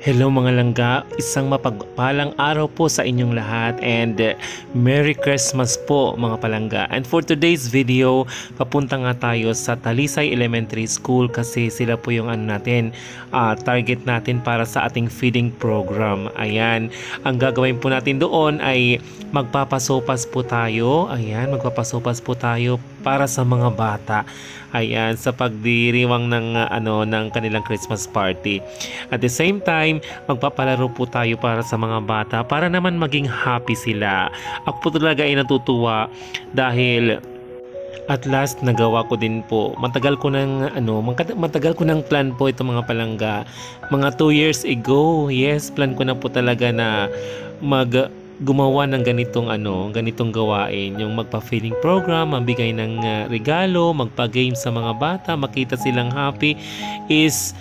Hello mga langga, isang mapagpalang araw po sa inyong lahat and Merry Christmas po mga palangga. And for today's video, papunta nga tayo sa Talisay Elementary School kasi sila po yung target natin para sa ating feeding program. Ayan, ang gagawin po natin doon ay magpapasopas po tayo. Ayan, magpapasopas po tayo para sa mga bata. Ayan, sa pagdiriwang ng kanilang Christmas party. At the same time, magpapalaro po tayo para sa mga bata para naman maging happy sila. Ako po talaga ay natutuwa dahil at last nagawa ko din po. Matagal ko nang plan po ito mga palangga. Mga 2 years ago. Yes, plan ko na po talaga na gumawa ng ganitong gawain, yung magpa-feeding program, magbigay ng regalo, magpa-game sa mga bata, makita silang happy is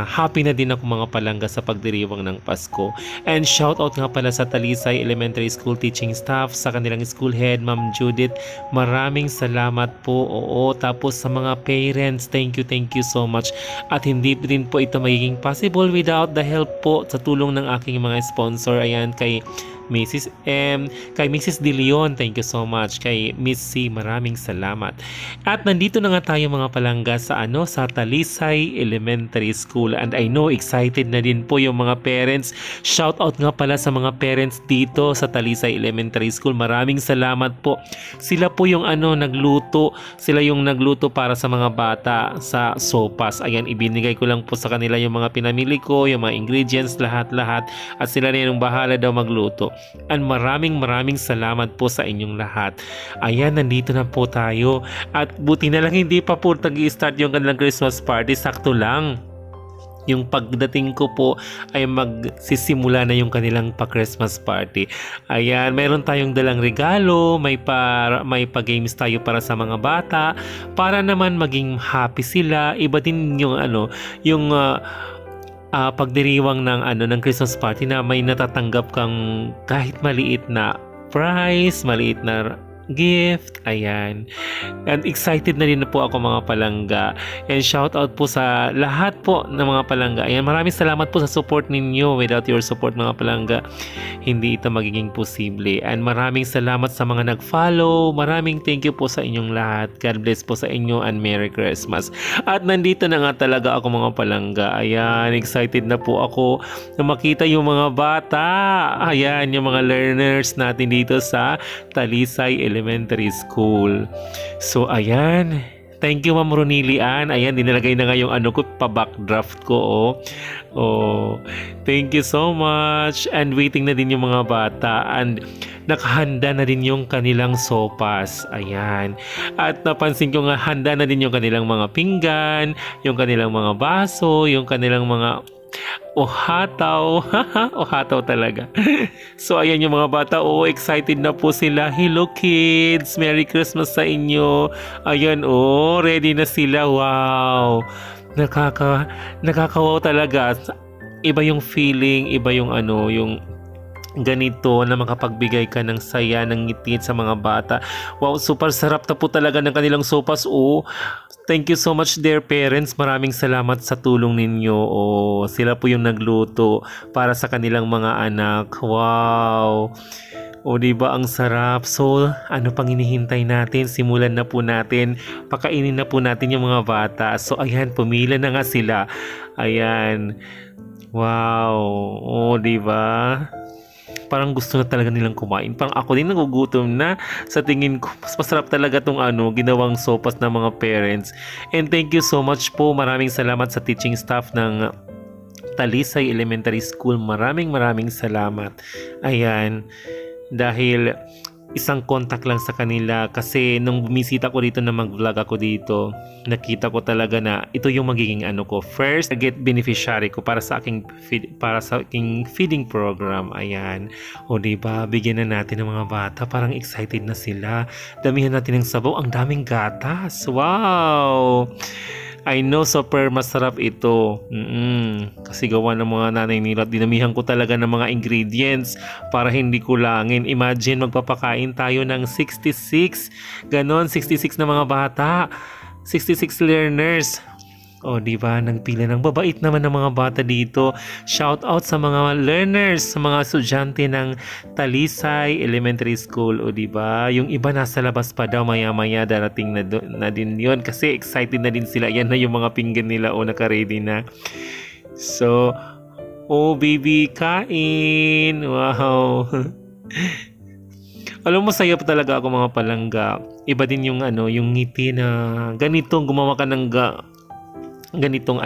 happy na din ako mga palangga sa pagdiriwang ng Pasko. And shout out nga pala sa Talisay Elementary School teaching staff, sa kanilang school head, Ma'am Judith. Maraming salamat po. Oo, tapos sa mga parents, thank you so much. At hindi din po ito magiging possible without the help po sa tulong ng aking mga sponsor. Ayan, kay Mrs. M, kay Mrs. De Leon, thank you so much. Kay Miss C, maraming salamat. At nandito na nga tayo mga palangga sa Talisay Elementary School, and I know excited na din po yung mga parents. Shout out nga pala sa mga parents dito sa Talisay Elementary School. Maraming salamat po. Sila po yung nagluto. Sila yung nagluto para sa mga bata sa sopas. Ayan, ibinigay ko lang po sa kanila yung mga pinamili ko, yung mga ingredients, lahat-lahat. At sila na yung bahala daw magluto. And maraming salamat po sa inyong lahat. Ayan, nandito na po tayo. At buti na lang hindi pa po nag-i-start yung kanilang Christmas party. Sakto lang. Yung pagdating ko po ay magsisimula na yung kanilang pa-Christmas party. Ayan, meron tayong dalang regalo, may pa-games tayo para sa mga bata para naman maging happy sila. Iba din yung pagdiriwang ng Christmas party na may natatanggap kang kahit maliit na prize, maliit na gift. Ayan, and excited na rin po ako mga palangga, and shout out po sa lahat po ng mga palangga. Ayan, maraming salamat po sa support ninyo. Without your support mga palangga, hindi ito magiging posible. And maraming salamat sa mga nag-follow. Maraming thank you po sa inyong lahat. God bless po sa inyo and Merry Christmas. At nandito na nga talaga ako mga palangga. Ayan, excited na po ako na makita yung mga bata. Ayan, yung mga learners natin dito sa Talisay Elementary School. So ayan, thank you Ma'am Ronilian. Ayan, dinalagay na nga yung pa-backdraft ko. Oh, thank you so much. And waiting na din yung mga bata, and nakahanda na din yung kanilang sopas. Ayan, at napansin ko nga handa na din yung kanilang mga pinggan, yung kanilang mga baso, yung kanilang mga ohataw. Ohataw talaga. So ayan yung mga bata. Excited na po sila. Hello kids, Merry Christmas sa inyo. Ayan, ready na sila. Wow, nakakawaw talaga. Iba yung feeling, iba yung yung ganito na makapagbigay ka ng saya, ng ngiti sa mga bata. Wow, super sarap na po talaga ng kanilang sopas. Thank you so much dear parents. Maraming salamat sa tulong ninyo. Sila po yung nagluto para sa kanilang mga anak. Wow. Diba ang sarap? So, ano pang hinihintay natin? Simulan na po natin. Pakainin na po natin yung mga bata. So, ayan, pumila na nga sila. Ayan. Wow. Diba? Parang gusto na talaga nilang kumain. Parang ako din nagugutom na. Sa tingin ko, mas masarap talaga tong ginawang sopas ng mga parents. And thank you so much po. Maraming salamat sa teaching staff ng Talisay Elementary School. Maraming salamat. Ayan, dahil isang contact lang sa kanila, kasi nung bumisita ko dito na mag-vlog ako dito, nakita ko talaga na ito yung magiging first target beneficiary ko para sa aking feeding program. Ayan, diba, bigyan na natin ng mga bata. Parang excited na sila. Damihan natin ng sabaw. Ang daming gatas. Wow, I know super masarap ito. Kasi gawa ng mga nanay nila. Dinamihan ko talaga ng mga ingredients para hindi kulangin. Imagine, magpapakain tayo ng 66. Ganon, 66 na mga bata. 66 learners. O, di ba? Nagpila ng babait naman ng mga bata dito. Shout out sa mga learners, sa mga estudyante ng Talisay Elementary School. O, di ba? Yung iba nasa labas pa daw, maya-maya darating na din yon kasi excited na din sila. Yan na yung mga pinggan nila o naka-ready na. So, oh baby, kain! Wow! Alam mo, masaya pa talaga ako mga palangga. Iba din yung yung ngiti na ganitong gumawa ka ng ganitong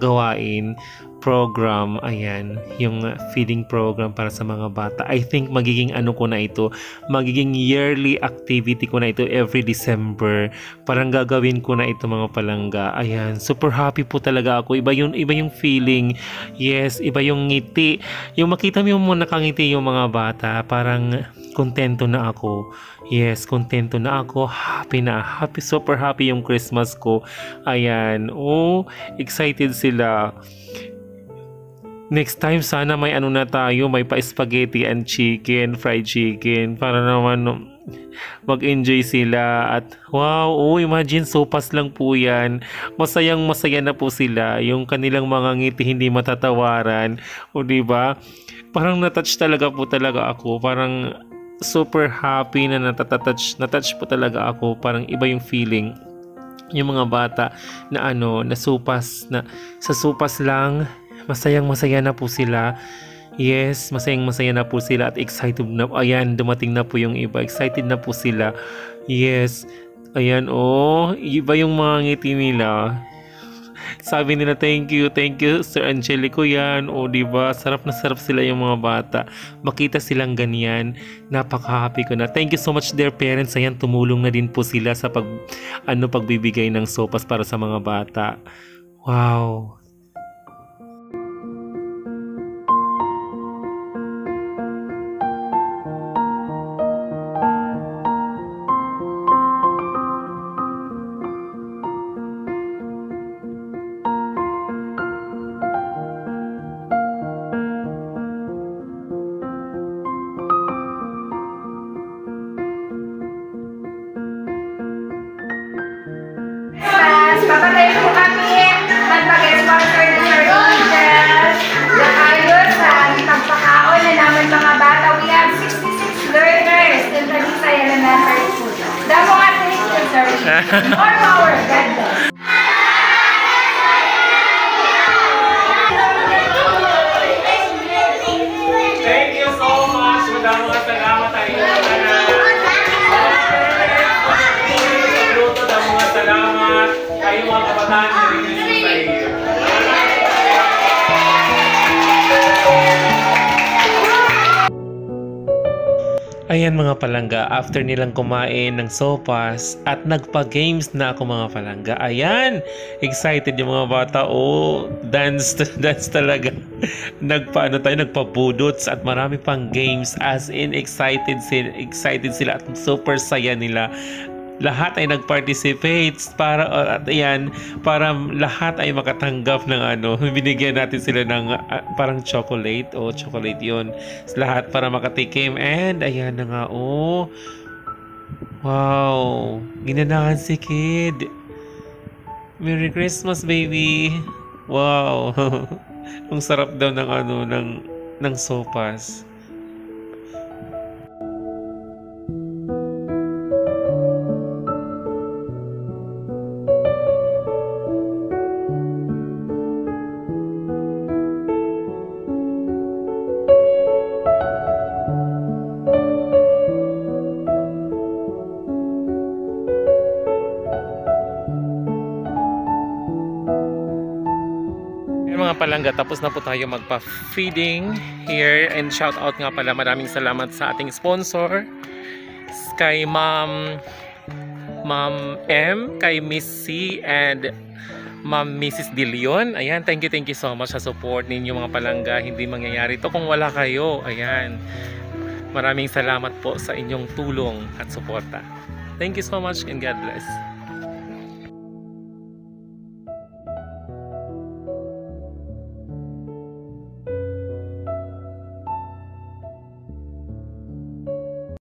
gawain program, ayan, yung feeding program para sa mga bata. I think magiging ko na ito, magiging yearly activity ko na ito every December. Parang gagawin ko na ito mga palangga. Ayan, super happy po talaga ako. Iba yung feeling. Yes, iba yung ngiti. Yung makita mo nakangiti yung mga bata, parang kontento na ako. Yes, kontento na ako. Happy na. Happy, super happy yung Christmas ko. Ayan. Oh, excited sila. Next time, sana may na tayo. May pa-spaghetti and chicken, fried chicken. Para naman mag-enjoy sila. At wow, oh, imagine, sopas lang po yan. Masayang masaya na po sila. Yung kanilang mga ngiti hindi matatawaran. O diba? Parang natouch talaga po talaga ako. Parang super happy na natouch po talaga ako. Parang iba yung feeling. Yung mga bata na na supas, na sa supas lang, masayang masaya na po sila. Yes, masayang masaya na po sila at excited na. Ayan, dumating na po yung iba. Excited na po sila. Yes. Ayan, oh, iba yung mga ngiti nila. Sabi nila, thank you Sir Angelico yan. O, diba? Sarap na sarap sila yung mga bata. Makita silang ganyan. Napaka-happy ko na. Thank you so much dear parents. Ayan, tumulong na din po sila sa pagbibigay ng sopas para sa mga bata. Wow. Papatayin po kami magpag-sponsor ng Sir Angel na ayos sa pagpakaon na naman mga bata. We have 66 learners in Talisay Elementary School. Damo nga thank you, Sir. More power. God bless. Thank you so much. Madamang salamat tayo. Salamat kayo mga kabataan na rin sa iyo. Ayan mga palangga, after nilang kumain ng sopas at nagpa-games na ako mga palangga. Ayan, excited yung mga bata. Oh, dance talaga. Nagpa-budots at marami pang games, as in excited sila at super saya nila. Lahat ay nag-participate para para lahat ay makatanggap ng binigyan natin sila ng parang chocolate yun. Lahat para makatikim, and ayan na nga, oh. Wow, ginanahan si kid. Merry Christmas baby. Wow. Ang sarap daw ng sopas. Mga palangga, tapos na po tayo magpa-feeding here, and shout out nga pala, maraming salamat sa ating sponsor, kay Ma'am M, kay Miss C, and Ma'am Mrs. De Leon. Ayan, thank you so much sa support ninyo mga palangga. Hindi mangyayari to kung wala kayo. Ayan, maraming salamat po sa inyong tulong at suporta. Thank you so much and God bless.